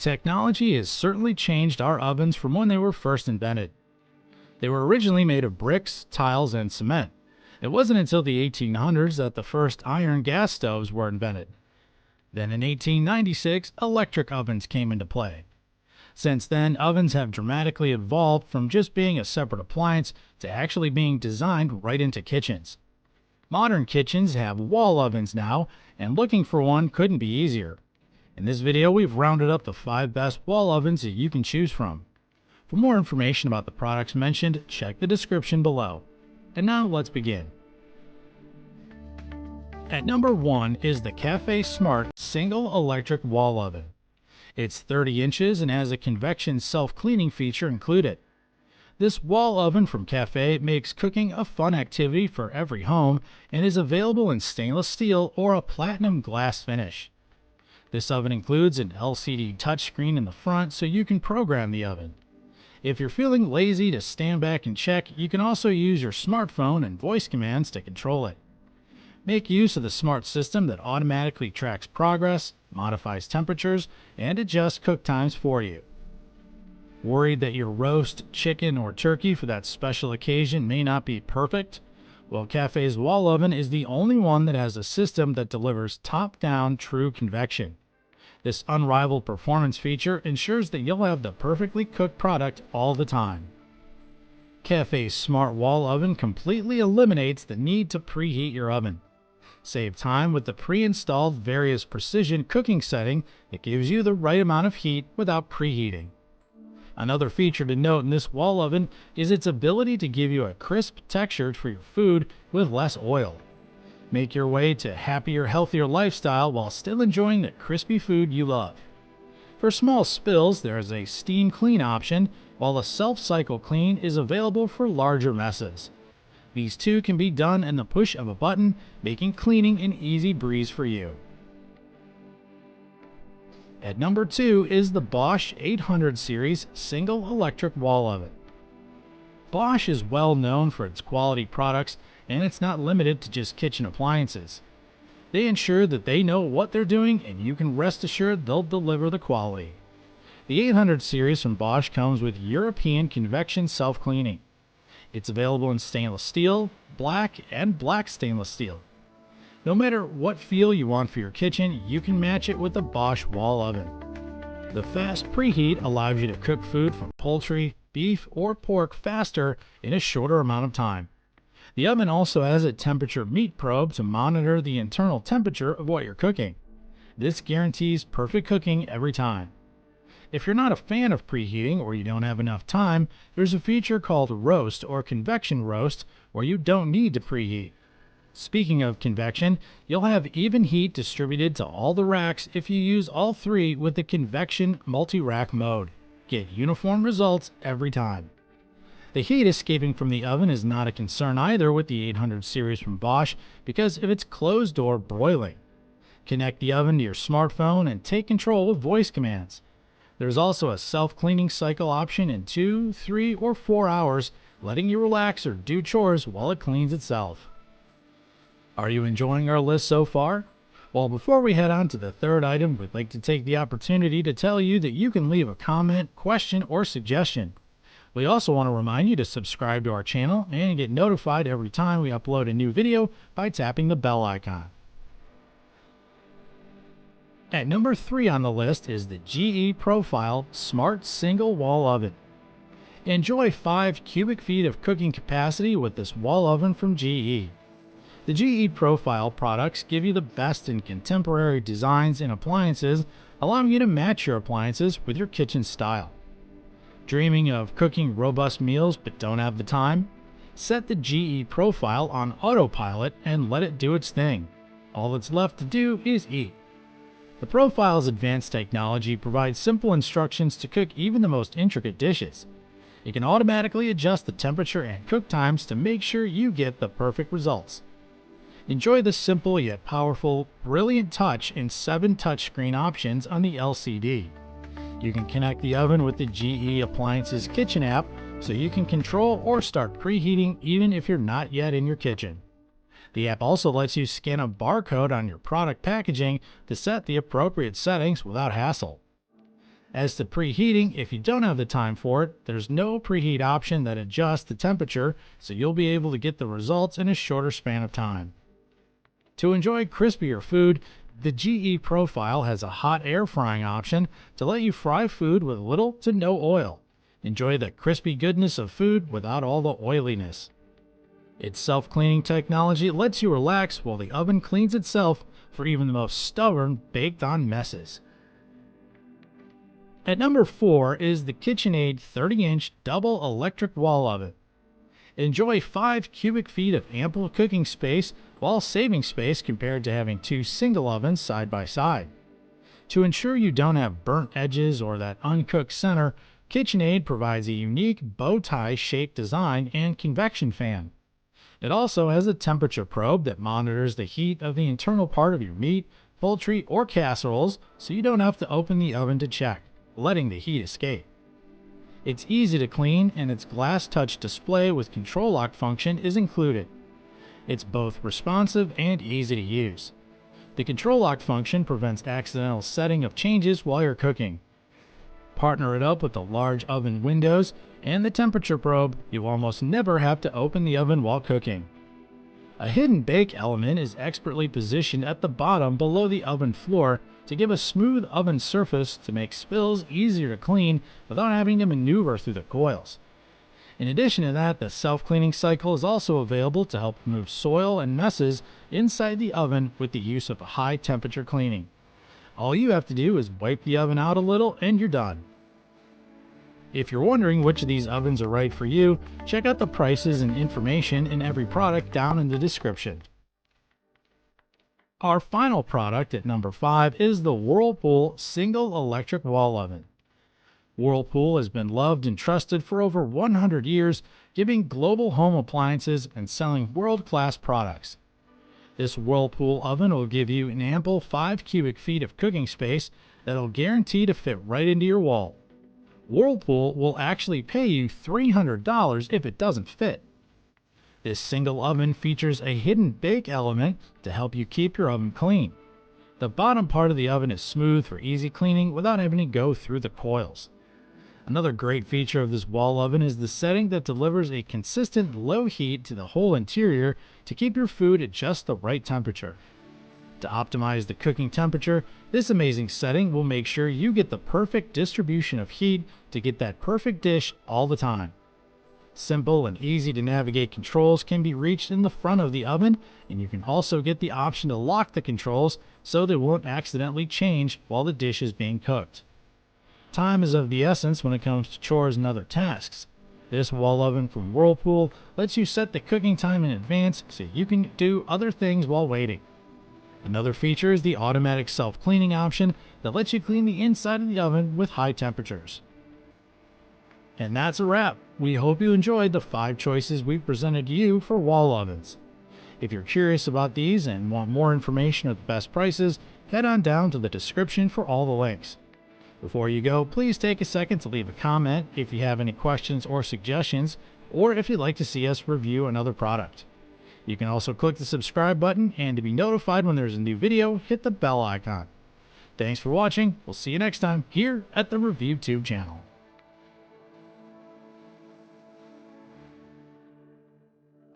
Technology has certainly changed our ovens from when they were first invented. They were originally made of bricks, tiles, and cement. It wasn't until the 1800s that the first iron gas stoves were invented. Then in 1896, electric ovens came into play. Since then, ovens have dramatically evolved from just being a separate appliance to actually being designed right into kitchens. Modern kitchens have wall ovens now, and looking for one couldn't be easier. In this video, we've rounded up the 5 best wall ovens that you can choose from. For more information about the products mentioned, check the description below. And now let's begin. At number 1 is the Caf Smart Single Electric Wall Oven. It's 30 inches and has a convection self-cleaning feature included. This wall oven from Caf makes cooking a fun activity for every home and is available in stainless steel or a platinum glass finish. This oven includes an LCD touchscreen in the front so you can program the oven. If you're feeling lazy to stand back and check, you can also use your smartphone and voice commands to control it. Make use of the smart system that automatically tracks progress, modifies temperatures, and adjusts cook times for you. Worried that your roast, chicken, or turkey for that special occasion may not be perfect? Well, Caf's wall oven is the only one that has a system that delivers top-down true convection. This unrivaled performance feature ensures that you'll have the perfectly cooked product all the time. Caf's Smart Wall Oven completely eliminates the need to preheat your oven. Save time with the pre-installed various precision cooking setting that gives you the right amount of heat without preheating. Another feature to note in this wall oven is its ability to give you a crisp texture for your food with less oil. Make your way to a happier, healthier lifestyle while still enjoying the crispy food you love. For small spills, there is a steam clean option, while a self-cycle clean is available for larger messes. These two can be done in the push of a button, making cleaning an easy breeze for you. At number 2 is the Bosch 800 series single electric wall oven. Bosch is well known for its quality products, and it's not limited to just kitchen appliances. They ensure that they know what they're doing, and you can rest assured they'll deliver the quality. The 800 series from Bosch comes with European convection self-cleaning. It's available in stainless steel, black, and black stainless steel. No matter what feel you want for your kitchen, you can match it with the Bosch wall oven. The fast preheat allows you to cook food from poultry, beef, or pork faster in a shorter amount of time. The oven also has a temperature meat probe to monitor the internal temperature of what you're cooking. This guarantees perfect cooking every time. If you're not a fan of preheating or you don't have enough time, there's a feature called roast or convection roast where you don't need to preheat. Speaking of convection, you'll have even heat distributed to all the racks if you use all 3 with the convection multi-rack mode. Get uniform results every time. The heat escaping from the oven is not a concern either with the 800 series from Bosch because of its closed door broiling. Connect the oven to your smartphone and take control with voice commands. There's also a self-cleaning cycle option in 2, 3, or 4 hours, letting you relax or do chores while it cleans itself. Are you enjoying our list so far? Well, before we head on to the third item, we'd like to take the opportunity to tell you that you can leave a comment, question, or suggestion. We also want to remind you to subscribe to our channel and get notified every time we upload a new video by tapping the bell icon. At number 3 on the list is the GE Profile Smart Single Wall Oven. Enjoy 5 cubic feet of cooking capacity with this wall oven from GE. The GE Profile products give you the best in contemporary designs and appliances, allowing you to match your appliances with your kitchen style. Dreaming of cooking robust meals but don't have the time? Set the GE Profile on autopilot and let it do its thing. All that's left to do is eat. The Profile's advanced technology provides simple instructions to cook even the most intricate dishes. It can automatically adjust the temperature and cook times to make sure you get the perfect results. Enjoy the simple yet powerful, brilliant touch in 7 touchscreen options on the LCD. You can connect the oven with the GE Appliances Kitchen app so you can control or start preheating even if you're not yet in your kitchen. The app also lets you scan a barcode on your product packaging to set the appropriate settings without hassle. As to preheating, if you don't have the time for it, there's no preheat option that adjusts the temperature, so you'll be able to get the results in a shorter span of time. To enjoy crispier food, the GE Profile has a hot air frying option to let you fry food with little to no oil. Enjoy the crispy goodness of food without all the oiliness. Its self-cleaning technology lets you relax while the oven cleans itself for even the most stubborn baked-on messes. At number 4 is the KitchenAid 30-inch double electric wall oven. Enjoy 5 cubic feet of ample cooking space while saving space compared to having 2 single ovens side by side. To ensure you don't have burnt edges or that uncooked center, KitchenAid provides a unique bow tie shaped design and convection fan. It also has a temperature probe that monitors the heat of the internal part of your meat, poultry, or casseroles, so you don't have to open the oven to check, letting the heat escape. It's easy to clean, and its glass touch display with control lock function is included. It's both responsive and easy to use. The control lock function prevents accidental setting of changes while you're cooking. Partner it up with the large oven windows and the temperature probe, you almost never have to open the oven while cooking. A hidden bake element is expertly positioned at the bottom below the oven floor to give a smooth oven surface to make spills easier to clean without having to maneuver through the coils. In addition to that, the self-cleaning cycle is also available to help remove soil and messes inside the oven with the use of a high temperature cleaning. All you have to do is wipe the oven out a little and you're done. If you're wondering which of these ovens are right for you, check out the prices and information in every product down in the description. Our final product at number 5 is the Whirlpool Single Electric Wall Oven. Whirlpool has been loved and trusted for over 100 years, giving global home appliances and selling world-class products. This Whirlpool oven will give you an ample 5 cubic feet of cooking space that'll guarantee to fit right into your wall. Whirlpool will actually pay you $300 if it doesn't fit. This single oven features a hidden bake element to help you keep your oven clean. The bottom part of the oven is smooth for easy cleaning without having to go through the coils. Another great feature of this wall oven is the setting that delivers a consistent low heat to the whole interior to keep your food at just the right temperature. To optimize the cooking temperature, this amazing setting will make sure you get the perfect distribution of heat to get that perfect dish all the time. Simple and easy to navigate controls can be reached in the front of the oven, and you can also get the option to lock the controls so they won't accidentally change while the dish is being cooked. Time is of the essence when it comes to chores and other tasks. This wall oven from Whirlpool lets you set the cooking time in advance so you can do other things while waiting. Another feature is the automatic self-cleaning option that lets you clean the inside of the oven with high temperatures. And that's a wrap. We hope you enjoyed the 5 choices we've presented to you for wall ovens. If you're curious about these and want more information or the best prices, head on down to the description for all the links. Before you go, please take a second to leave a comment if you have any questions or suggestions, or if you'd like to see us review another product. You can also click the subscribe button, and to be notified when there's a new video, hit the bell icon. Thanks for watching. We'll see you next time here at the ReviewTube channel.